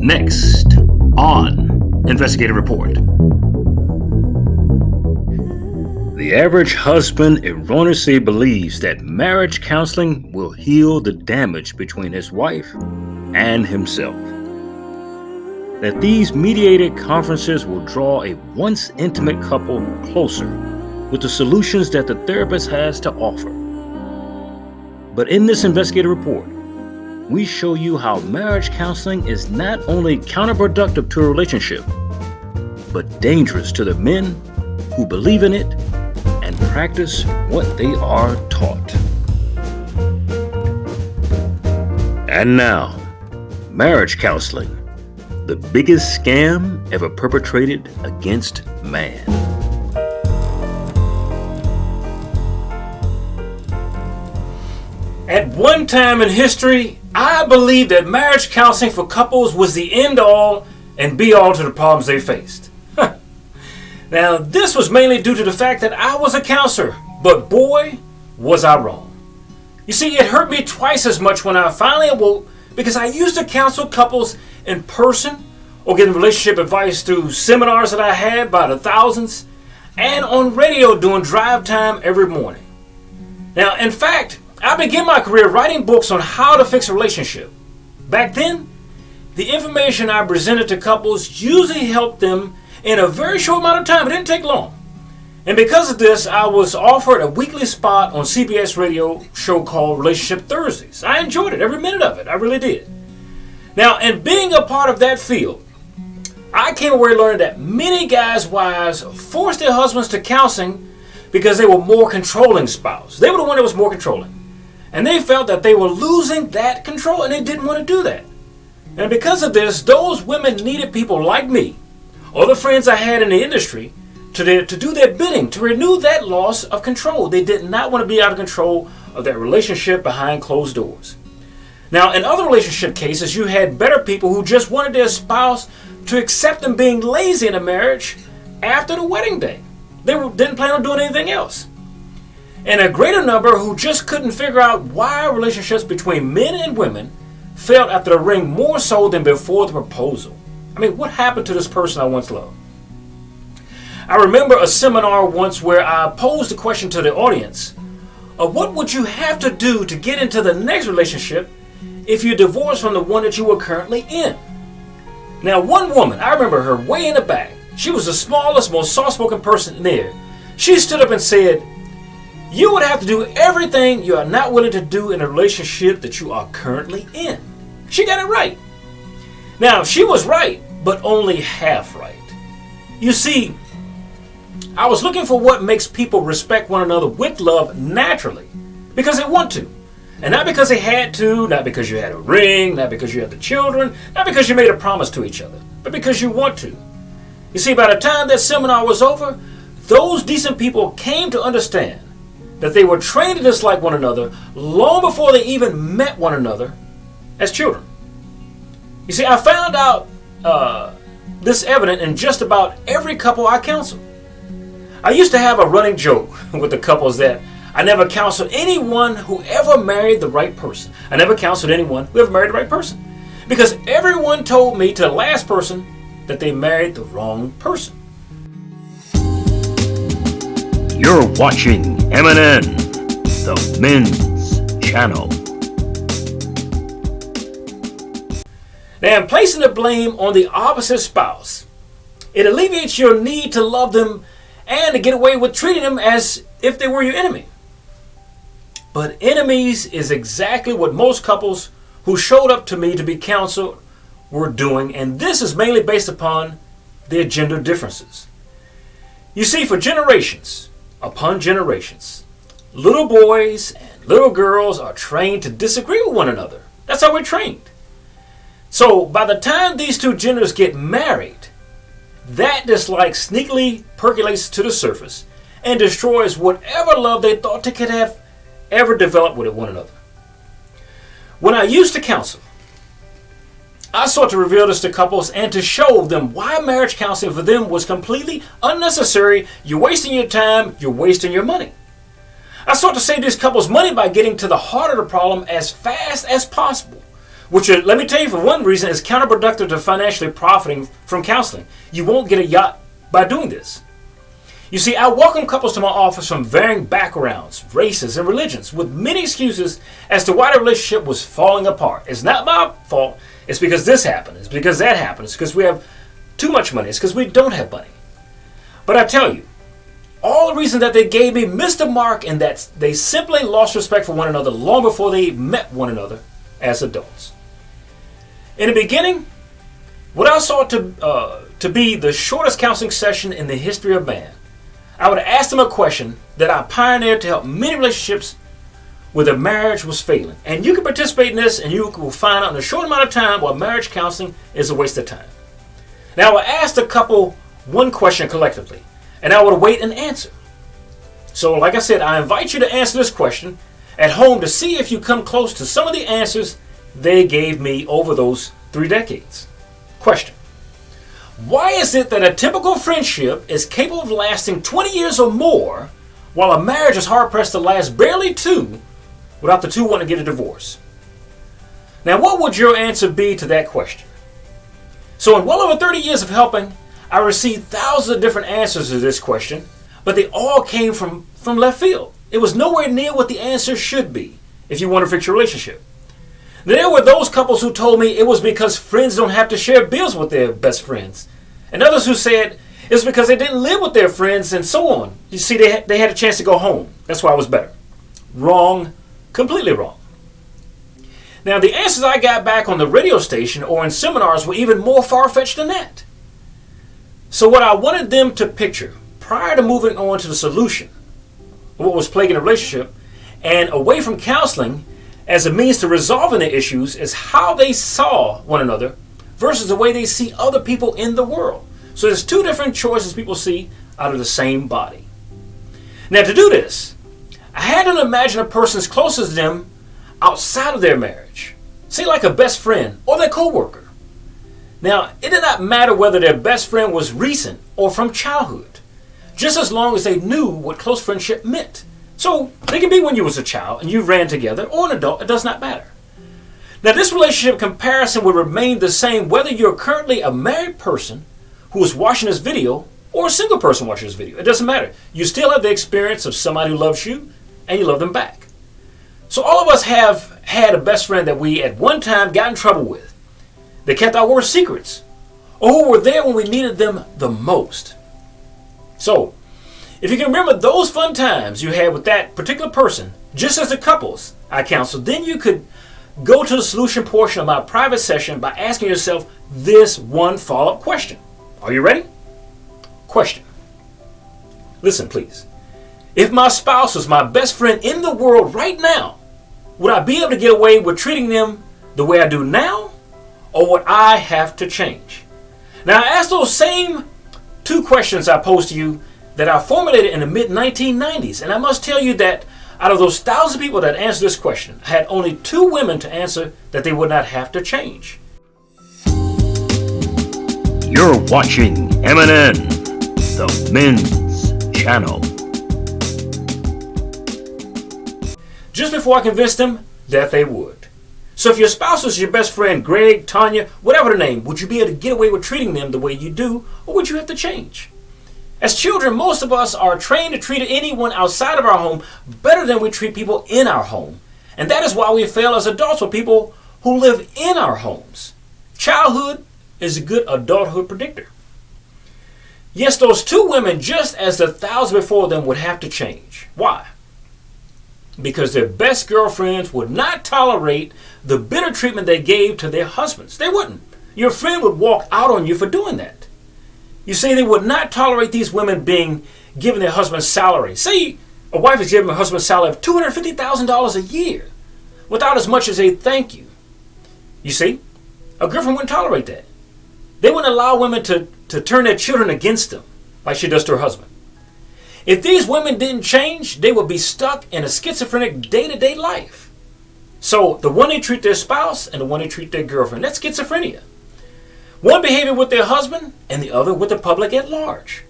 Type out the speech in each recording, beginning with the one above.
Next on Investigative Report. The average husband erroneously believes that marriage counseling will heal the damage between his wife and himself. That these mediated conferences will draw a once intimate couple closer with the solutions that the therapist has to offer. But in this investigative report, we show you how marriage counseling is not only counterproductive to a relationship, but dangerous to the men who believe in it and practice what they are taught. And now, marriage counseling, the biggest scam ever perpetrated against man. At one time in history, I believed that marriage counseling for couples was the end all and be all to the problems they faced. Now, this was mainly due to the fact that I was a counselor, but boy, was I wrong. You see, it hurt me twice as much when I finally awoke because I used to counsel couples in person or getting relationship advice through seminars that I had by the thousands and on radio doing drive time every morning. Now, in fact, I began my career writing books on how to fix a relationship. Back then, the information I presented to couples usually helped them in a very short amount of time. It didn't take long. And because of this, I was offered a weekly spot on CBS radio show called Relationship Thursdays. I enjoyed it, every minute of it. I really did. Now, in being a part of that field, I came away learning that many guys' wives forced their husbands to counseling because they were more controlling spouse. They were the one that was more controlling. And they felt that they were losing that control and they didn't want to do that. And because of this, those women needed people like me or the friends I had in the industry to do their bidding, to renew that loss of control. They did not want to be out of control of that relationship behind closed doors. Now, in other relationship cases, you had better people who just wanted their spouse to accept them being lazy in a marriage after the wedding day. They didn't plan on doing anything else. And a greater number who just couldn't figure out why relationships between men and women failed after the ring more so than before the proposal. I mean, what happened to this person I once loved? I remember a seminar once where I posed the question to the audience of what would you have to do to get into the next relationship if you divorced from the one that you were currently in? Now, one woman, I remember her way in the back. She was the smallest, most soft-spoken person there. She stood up and said, "You would have to do everything you are not willing to do in a relationship that you are currently in." She got it right. Now, she was right, but only half right. You see, I was looking for what makes people respect one another with love naturally, because they want to. And not because they had to, not because you had a ring, not because you had the children, not because you made a promise to each other, but because you want to. You see, by the time that seminar was over, those decent people came to understand that they were trained to dislike one another long before they even met one another as children. You see, I found out this evident in just about every couple I counseled. I used to have a running joke with the couples that I never counseled anyone who ever married the right person. I never counseled anyone who ever married the right person. Because everyone told me to the last person that they married the wrong person. You're watching M&N, the men's channel. Now, in placing the blame on the opposite spouse, it alleviates your need to love them and to get away with treating them as if they were your enemy. But enemies is exactly what most couples who showed up to me to be counseled were doing, and this is mainly based upon their gender differences. You see, for generations upon generations, little boys and little girls are trained to disagree with one another. That's how we're trained. So by the time these two genders get married, that dislike sneakily percolates to the surface and destroys whatever love they thought they could have ever developed with one another. When I used to counsel, I sought to reveal this to couples and to show them why marriage counseling for them was completely unnecessary. You're wasting your time, you're wasting your money. I sought to save these couples money by getting to the heart of the problem as fast as possible which, let me tell you, for one reason, is counterproductive to financially profiting from counseling. You won't get a yacht by doing this. You see, I welcome couples to my office from varying backgrounds, races, and religions with many excuses as to why the relationship was falling apart. It's not my fault. It's because this happened. It's because that happened. It's because we have too much money. It's because we don't have money. But I tell you, all the reason that they gave me missed the mark, and that they simply lost respect for one another long before they met one another as adults. In the beginning, what I saw to be the shortest counseling session in the history of man, I would ask them a question that I pioneered to help many relationships where the marriage was failing. And you can participate in this, and you will find out in a short amount of time why marriage counseling is a waste of time. Now, I would ask the couple one question collectively, and I would await an answer. So, like I said, I invite you to answer this question at home to see if you come close to some of the answers they gave me over those 3 decades. Question: why is it that a typical friendship is capable of lasting 20 years or more, while a marriage is hard-pressed to last barely 2 without the two wanting to get a divorce? Now, what would your answer be to that question? So in well over 30 years of helping, I received thousands of different answers to this question, but they all came from left field. It was nowhere near what the answer should be if you want to fix your relationship. There were those couples who told me it was because friends don't have to share bills with their best friends. And others who said it's because they didn't live with their friends and so on. You see, they had a chance to go home. That's why it was better. Wrong. Completely wrong. Now, the answers I got back on the radio station or in seminars were even more far-fetched than that. So what I wanted them to picture prior to moving on to the solution of what was plaguing the relationship and away from counseling as a means to resolving the issues is how they saw one another versus the way they see other people in the world. So there's 2 different choices people see out of the same body. Now, to do this, I had them imagine a person as close as them outside of their marriage. Say like a best friend or their co-worker. Now, it did not matter whether their best friend was recent or from childhood, just as long as they knew what close friendship meant. So they can be when you was a child and you ran together, or an adult, it does not matter. Now, this relationship comparison will remain the same whether you're currently a married person who is watching this video or a single person watching this video. It doesn't matter. You still have the experience of somebody who loves you and you love them back. So all of us have had a best friend that we at one time got in trouble with. They kept our worst secrets, or who were there when we needed them the most. So, if you can remember those fun times you had with that particular person, just as the couples I counseled, then you could go to the solution portion of my private session by asking yourself this one follow-up question. Are you ready? Question. Listen, please. If my spouse was my best friend in the world right now, would I be able to get away with treating them the way I do now, or would I have to change? Now, I asked those same 2 questions I posed to you that I formulated in the mid-1990s, and I must tell you that out of those 1,000 people that answered this question, I had only 2 women to answer that they would not have to change. You're watching MNN, the men's channel. Just before I convinced them that they would. So if your spouse was your best friend, Greg, Tanya, whatever the name, would you be able to get away with treating them the way you do, or would you have to change? As children, most of us are trained to treat anyone outside of our home better than we treat people in our home. And that is why we fail as adults with people who live in our homes. Childhood is a good adulthood predictor. Yes, those 2 women, just as the 1,000 before them, would have to change. Why? Because their best girlfriends would not tolerate the bitter treatment they gave to their husbands. They wouldn't. Your friend would walk out on you for doing that. You see, they would not tolerate these women being given their husband's salary. Say a wife is given her husband's salary of $250,000 a year without as much as a thank you. You see, a girlfriend wouldn't tolerate that. They wouldn't allow women to turn their children against them like she does to her husband. If these women didn't change, they would be stuck in a schizophrenic day-to-day life. So the one they treat their spouse and the one they treat their girlfriend, that's schizophrenia. One behaving with their husband and the other with the public at large.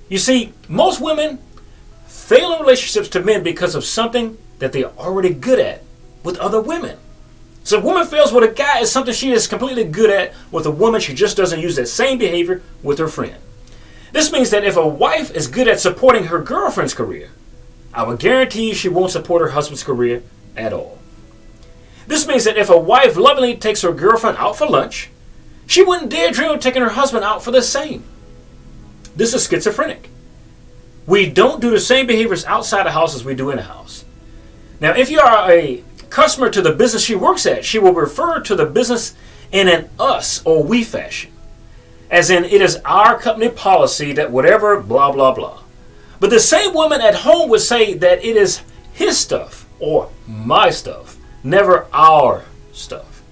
You see, most women fail in relationships to men because of something that they are already good at with other women. So if a woman fails with a guy, it's something she is completely good at. With a woman, she just doesn't use that same behavior with her friend. This means that if a wife is good at supporting her girlfriend's career, I would guarantee she won't support her husband's career at all. This means that if a wife lovingly takes her girlfriend out for lunch, she wouldn't dare dream of taking her husband out for the same. This is schizophrenic. We don't do the same behaviors outside the house as we do in the house. Now, if you are a customer to the business she works at, she will refer to the business in an us or we fashion. As in, it is our company policy that whatever, blah, blah, blah. But the same woman at home would say that it is his stuff or my stuff, never our stuff.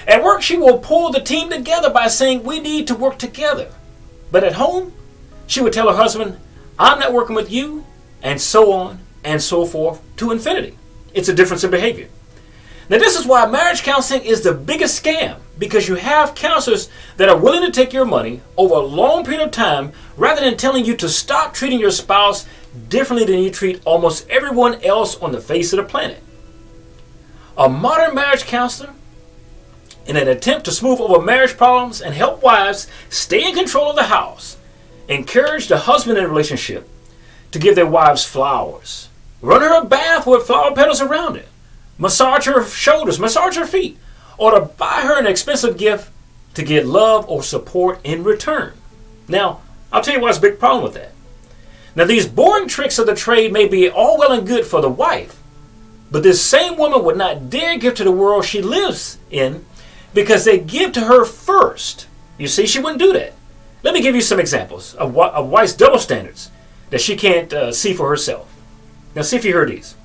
At work, she will pull the team together by saying we need to work together. But at home, she would tell her husband, I'm not working with you, and so on and so forth to infinity. It's a difference in behavior. Now, this is why marriage counseling is the biggest scam, because you have counselors that are willing to take your money over a long period of time rather than telling you to stop treating your spouse differently than you treat almost everyone else on the face of the planet. A modern marriage counselor, in an attempt to smooth over marriage problems and help wives stay in control of the house, encourage the husband in a relationship to give their wives flowers, run her a bath with flower petals around it, massage her shoulders, massage her feet, or to buy her an expensive gift to get love or support in return. Now, I'll tell you what's a big problem with that. Now, these boring tricks of the trade may be all well and good for the wife, but this same woman would not dare give to the world she lives in because they give to her first. You see, she wouldn't do that. Let me give you some examples of wife's double standards that she can't see for herself. Now, see if you heard these.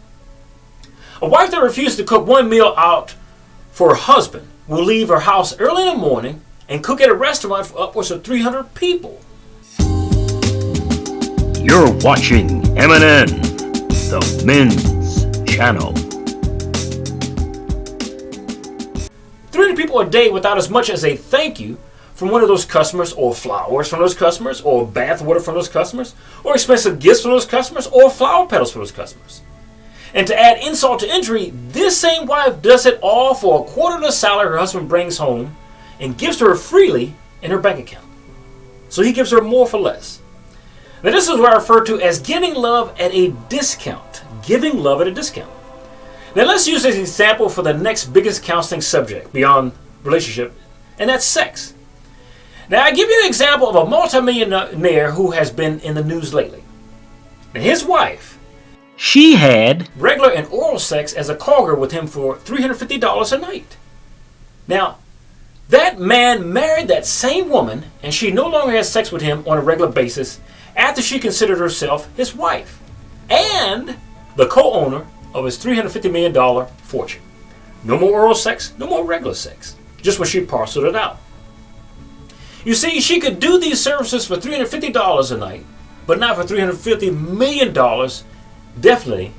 A wife that refuses to cook one meal out for her husband will leave her house early in the morning and cook at a restaurant for upwards of 300 people. You're watching MNN, the men's channel. 300 people a day without as much as a thank you from one of those customers, or flowers from those customers, or bath water from those customers, or expensive gifts from those customers, or flower petals from those customers. And to add insult to injury, this same wife does it all for a quarter of the salary her husband brings home and gives to her freely in her bank account. So he gives her more for less. Now, this is what I refer to as giving love at a discount. Giving love at a discount. Now, let's use this example for the next biggest counseling subject beyond relationship, and that's sex. Now, I give you an example of a multimillionaire who has been in the news lately. Now, his wife, She had regular and oral sex as a call girl with him for $350 a night. Now, that man married that same woman, and she no longer has sex with him on a regular basis after she considered herself his wife and the co-owner of his $350 million fortune. No more oral sex, no more regular sex, just when she parceled it out. You see, she could do these services for $350 a night, but not for $350 million, definitely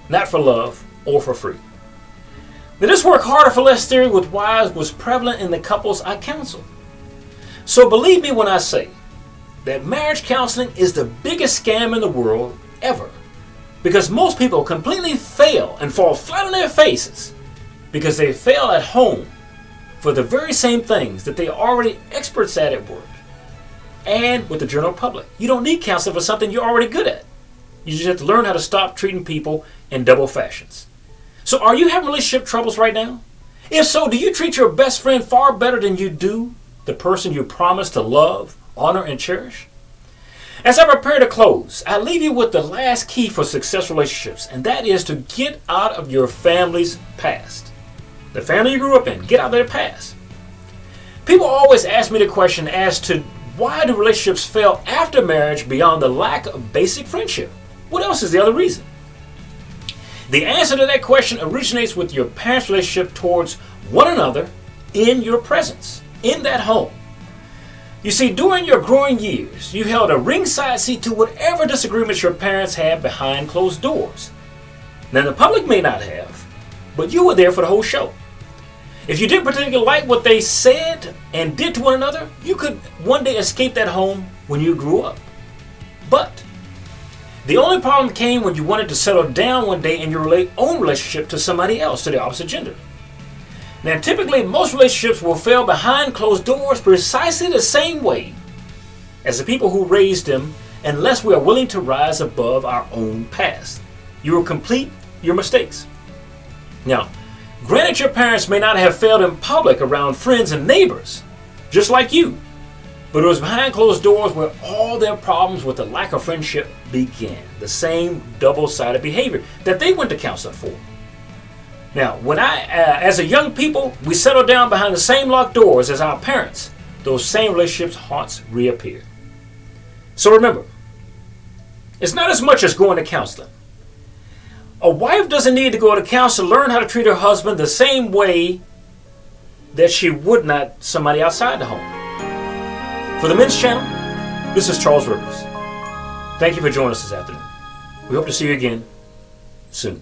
not for love or for free. Now, this work harder for less theory with wives was prevalent in the couples I counseled. So believe me when I say that marriage counseling is the biggest scam in the world ever, because most people completely fail and fall flat on their faces because they fail at home for the very same things that they are already experts at work and with the general public. You don't need counseling for something you're already good at. You just have to learn how to stop treating people in double fashions. So are you having relationship troubles right now? If so, do you treat your best friend far better than you do the person you promised to love, honor, and cherish? As I prepare to close, I leave you with the last key for successful relationships, and that is to get out of your family's past. The family you grew up in, get out of their past. People always ask me the question as to why do relationships fail after marriage beyond the lack of basic friendship? What else is the other reason? The answer to that question originates with your parents' relationship towards one another in your presence, in that home. You see, during your growing years, you held a ringside seat to whatever disagreements your parents had behind closed doors. Now, the public may not have, but you were there for the whole show. If you didn't particularly like what they said and did to one another, you could one day escape that home when you grew up. But the only problem came when you wanted to settle down one day in your own relationship to somebody else, to the opposite gender. Now, typically, most relationships will fail behind closed doors precisely the same way as the people who raised them, unless we are willing to rise above our own past. You will complete your mistakes. Now, granted, your parents may not have failed in public around friends and neighbors, just like you, but it was behind closed doors where all their problems with the lack of friendship began. The same double-sided behavior that they went to counseling for. Now, when as a young people, we settle down behind the same locked doors as our parents, those same relationships haunts reappear. So remember, it's not as much as going to counseling. A wife doesn't need to go to counseling to learn how to treat her husband the same way that she would not somebody outside the home. For the Men's Channel, this is Charles Rivers. Thank you for joining us this afternoon. We hope to see you again soon.